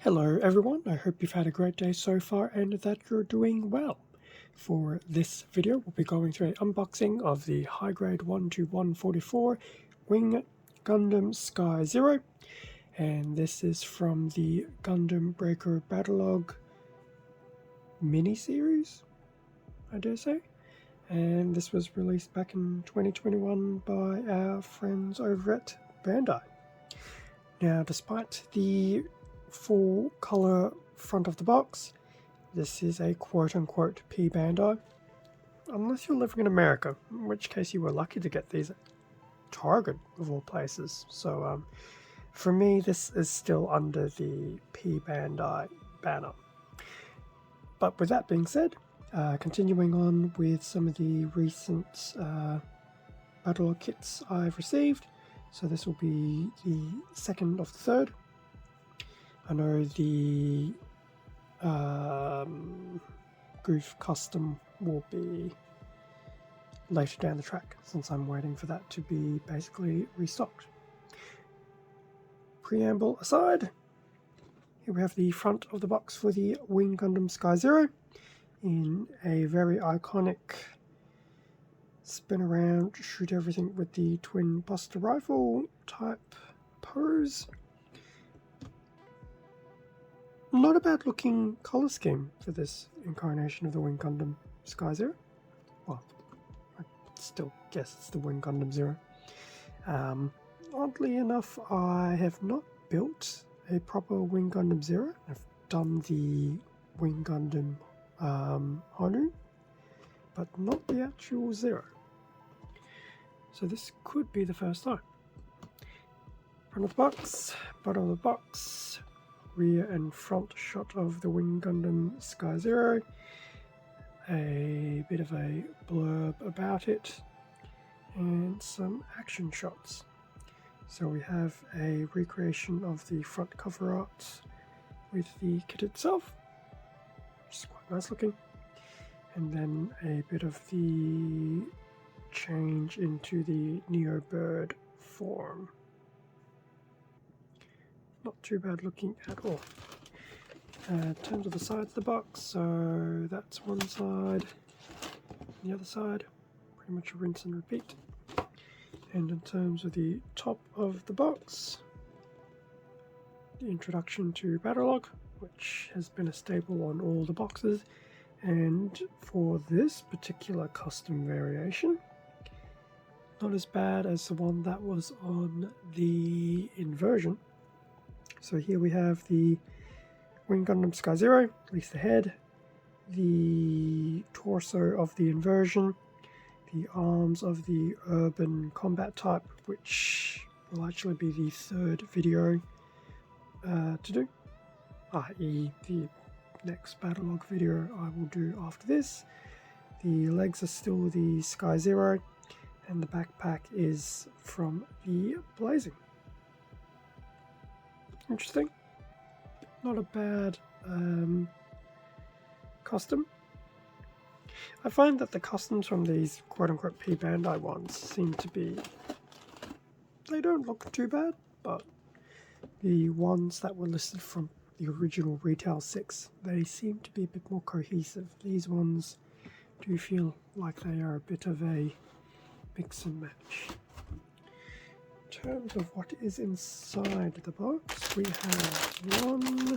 Hello everyone, I hope you've had a great day so far and that you're doing well. For this video we'll be going through an unboxing of the high grade 12144 Wing Gundam Sky Zero, and this is from the Gundam Breaker Battlogue mini-series, I dare say, and this was released back in 2021 by our friends over at Bandai. Now, despite the full color front of the box, this is a quote-unquote P Bandai, unless you're living in America, in which case you were lucky to get these at Target of all places. So for me this is still under the P Bandai banner. But with that being said, continuing on with some of the recent Battlogue kits I've received. So this will be the second of the third. I know the Goof Custom will be later down the track, since I'm waiting for that to be basically restocked. Preamble aside, here we have the front of the box for the Wing Gundam Sky Zero in a very iconic spin around, shoot everything with the twin buster rifle type pose. Not a bad looking colour scheme for this incarnation of the Wing Gundam Sky Zero. Well, I still guess it's the Wing Gundam Zero. Oddly enough, I have not built a proper Wing Gundam Zero. I've done the Wing Gundam Honu, but not the actual Zero. So this could be the first time. Front of the box, bottom of the box, rear and front shot of the Wing Gundam Sky Zero, a bit of a blurb about it, and some action shots. So we have a recreation of the front cover art with the kit itself, which is quite nice looking, and then a bit of the change into the Neo Bird form. Not too bad looking at all. In terms of the sides of the box, so that's one side, the other side, pretty much a rinse and repeat. And in terms of the top of the box, the introduction to Battlogue, which has been a staple on all the boxes, and for this particular custom variation, not as bad as the one that was on the inversion. So here we have the Wing Gundam Sky Zero, at least the head, the torso of the inversion, the arms of the urban combat type, which will actually be the third video to do, i.e. the next Battlogue video I will do after this. The legs are still the Sky Zero, and the backpack is from the Blazing. Interesting. Not a bad custom. I find that the customs from these quote-unquote P Bandai ones seem to be... they don't look too bad, but the ones that were listed from the original Retail 6, they seem to be a bit more cohesive. These ones do feel like they are a bit of a mix and match. In terms of what is inside the box, we have 1, 2,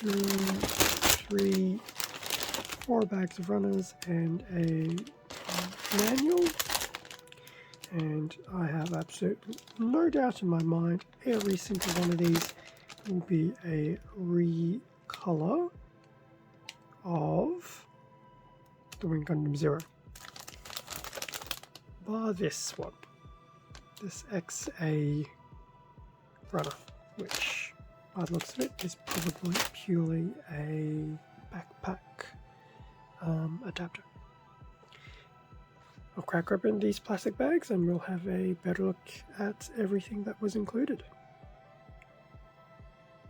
3, 4 bags of runners and a manual. And I have absolutely no doubt in my mind every single one of these will be a recolor of the Wing Gundam Zero. Bar this one. This XA runner, which by the looks of it is probably purely a backpack adapter. I'll crack open these plastic bags and we'll have a better look at everything that was included.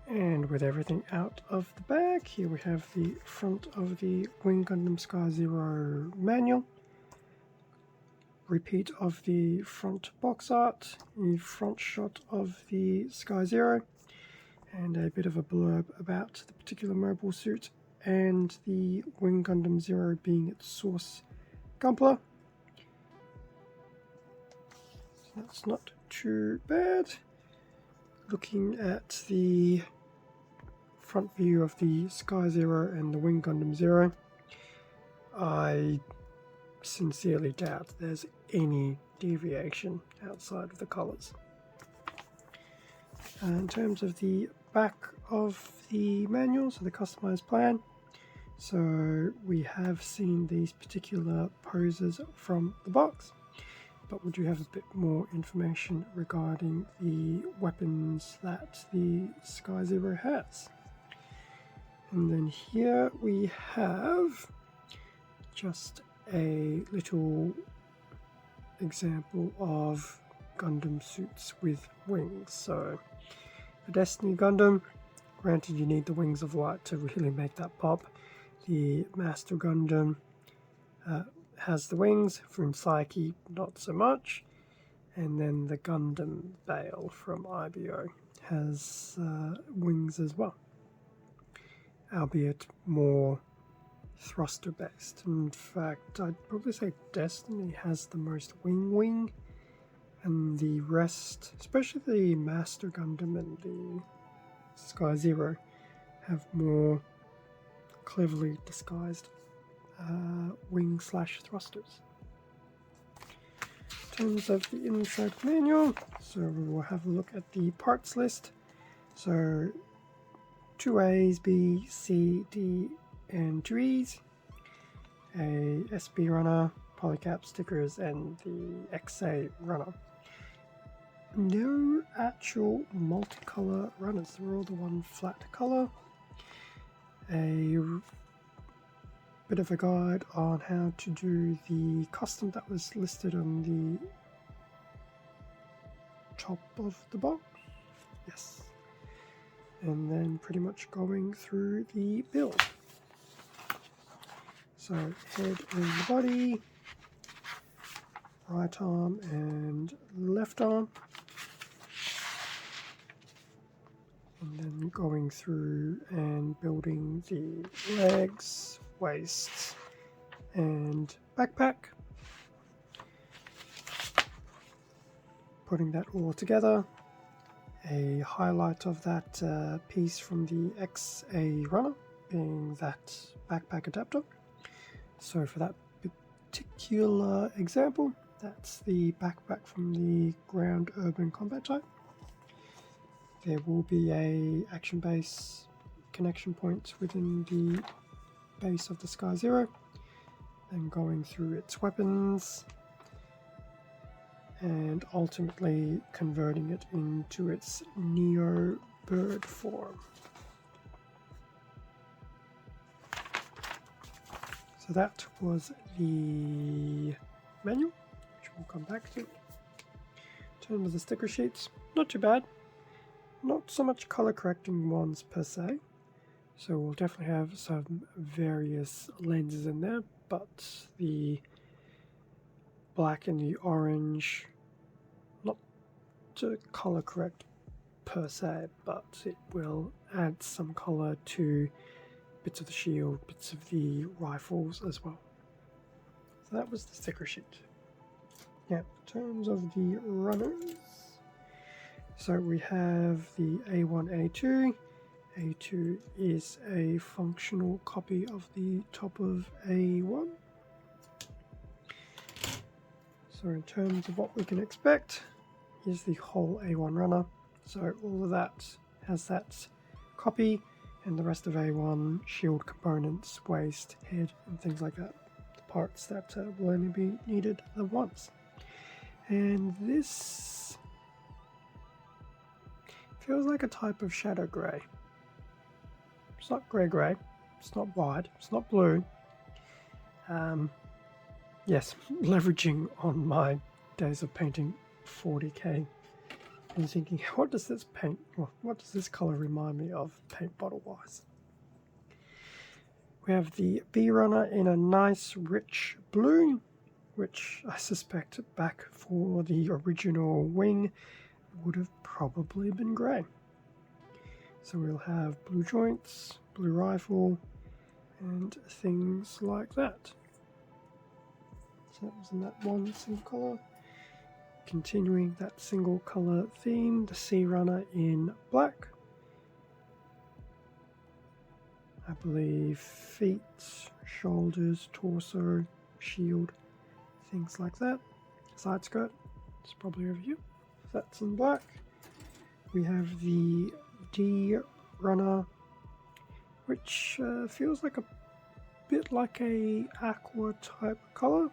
And with everything out of the bag, here we have the front of the Wing Gundam Sky Zero manual. Repeat of the front box art, the front shot of the Sky Zero, and a bit of a blurb about the particular mobile suit and the Wing Gundam Zero being its source Gunpla. So that's not too bad. Looking at the front view of the Sky Zero and the Wing Gundam Zero, I sincerely doubt there's any deviation outside of the colours. In terms of the back of the manual, so the customized plan, so we have seen these particular poses from the box, but we do have a bit more information regarding the weapons that the Sky Zero has. And then here we have just a little example of Gundam suits with wings. So the Destiny Gundam, granted you need the wings of light to really make that pop. The Master Gundam has the wings, from Psyche not so much, and then the Gundam Bale from IBO has wings as well, albeit more thruster based. In fact, I'd probably say Destiny has the most wing, and the rest, especially the Master Gundam and the Sky Zero, have more cleverly disguised wing/thrusters. In terms of the inside manual, so we will have a look at the parts list. So 2 A's, B, C, D, and 2 E's, a SB runner, polycap stickers, and the XA runner. No actual multicolor runners, they're all the one flat color. A bit of a guide on how to do the custom that was listed on the top of the box. Yes. And then pretty much going through the build. So head and body, right arm and left arm, and then going through and building the legs, waist and backpack, putting that all together. A highlight of that piece from the XA runner being that backpack adapter. So for that particular example, that's the backpack from the ground urban combat type. There will be a action base connection point within the base of the Sky Zero, then going through its weapons and ultimately converting it into its Neo bird form. So that was the manual, which we'll come back to. In terms of the sticker sheets, not too bad. Not so much color correcting ones per se, so we'll definitely have some various lenses in there, but the black and the orange, not to color correct per se, but it will add some color to bits of the shield, bits of the rifles as well. So that was the sticker sheet. Now, in terms of the runners, so we have the A1, A2. A2 is a functional copy of the top of A1. So in terms of what we can expect, here's the whole A1 runner. So all of that has that copy, and the rest of A1, shield components, waist, head, and things like that. The parts that will only be needed the once. And this feels like a type of shadow grey. It's not grey, it's not white, it's not blue. Yes, leveraging on my days of painting 40k and thinking, what does this color remind me of paint bottle wise? We have the B runner in a nice rich blue, which I suspect back for the original wing would have probably been grey. So we'll have blue joints, blue rifle, and things like that. So that was in that one single colour. Continuing that single colour theme, the Sea Runner in black. I believe feet, shoulders, torso, shield, things like that. Side skirt, it's probably over here. That's in black. We have the D Runner, which feels like a bit like a aqua type color.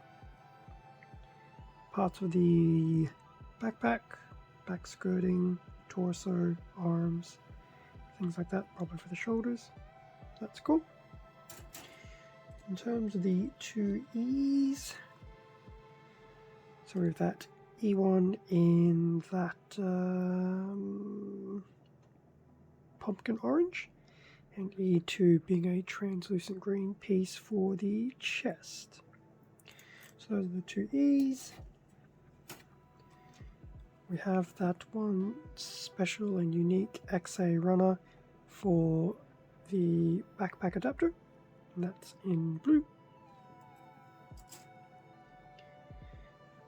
Parts of the backpack, back skirting, torso, arms, things like that, probably for the shoulders. That's cool. In terms of the two E's, so we have that E1 in that pumpkin orange, and E2 being a translucent green piece for the chest. So those are the two E's. We have that one special and unique XA runner for the backpack adapter, and that's in blue.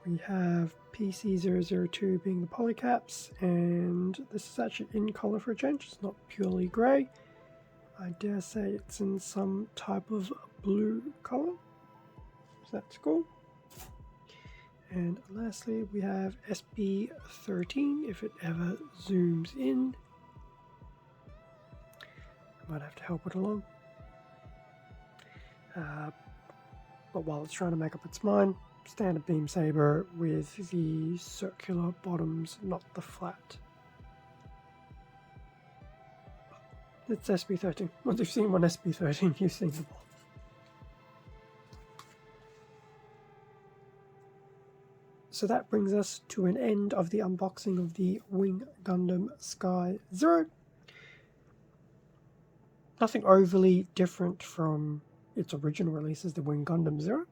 We have PC002 being the polycaps, and this is actually in color for a change. It's not purely grey. I dare say it's in some type of blue color, so that's cool. And lastly, we have SB13 if it ever zooms in. I might have to help it along. But while it's trying to make up its mind, standard beam saber with the circular bottoms, not the flat. It's SB13. Once you've seen one SB13, you've seen them all. So that brings us to an end of the unboxing of the Wing Gundam Sky Zero. Nothing overly different from its original releases, the Wing Gundam Zero.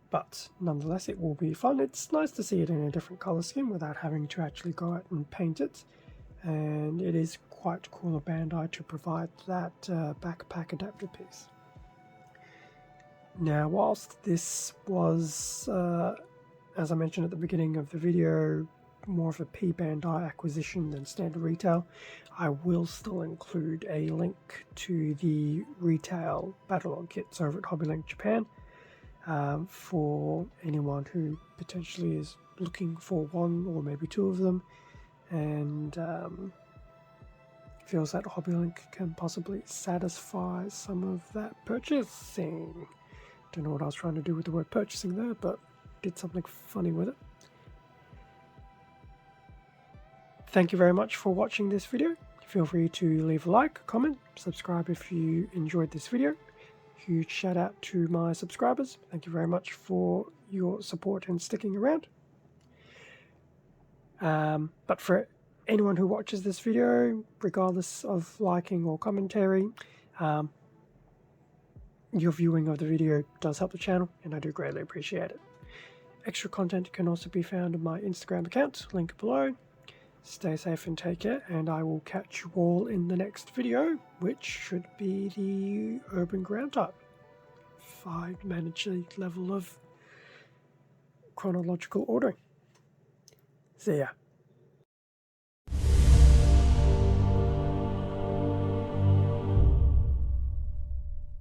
But nonetheless, it will be fun. It's nice to see it in a different color scheme without having to actually go out and paint it. And it is quite cool of Bandai to provide that backpack adapter piece. Now, whilst this was, as I mentioned at the beginning of the video, more of a P Bandai acquisition than standard retail, I will still include a link to the retail Battlogue kits over at HobbyLink Japan for anyone who potentially is looking for one or maybe two of them, and feels that HobbyLink can possibly satisfy some of that purchasing. Don't know what I was trying to do with the word purchasing there, but did something funny with it. Thank you very much for watching this video. Feel free to leave a like, comment, subscribe if you enjoyed this video. Huge shout out to my subscribers. Thank you very much for your support and sticking around. But for anyone who watches this video, regardless of liking or commentary, your viewing of the video does help the channel, and I do greatly appreciate it. Extra content can also be found on my Instagram account, link below. Stay safe and take care, and I will catch you all in the next video, which should be the urban ground type. If I manage a level of chronological ordering. See ya.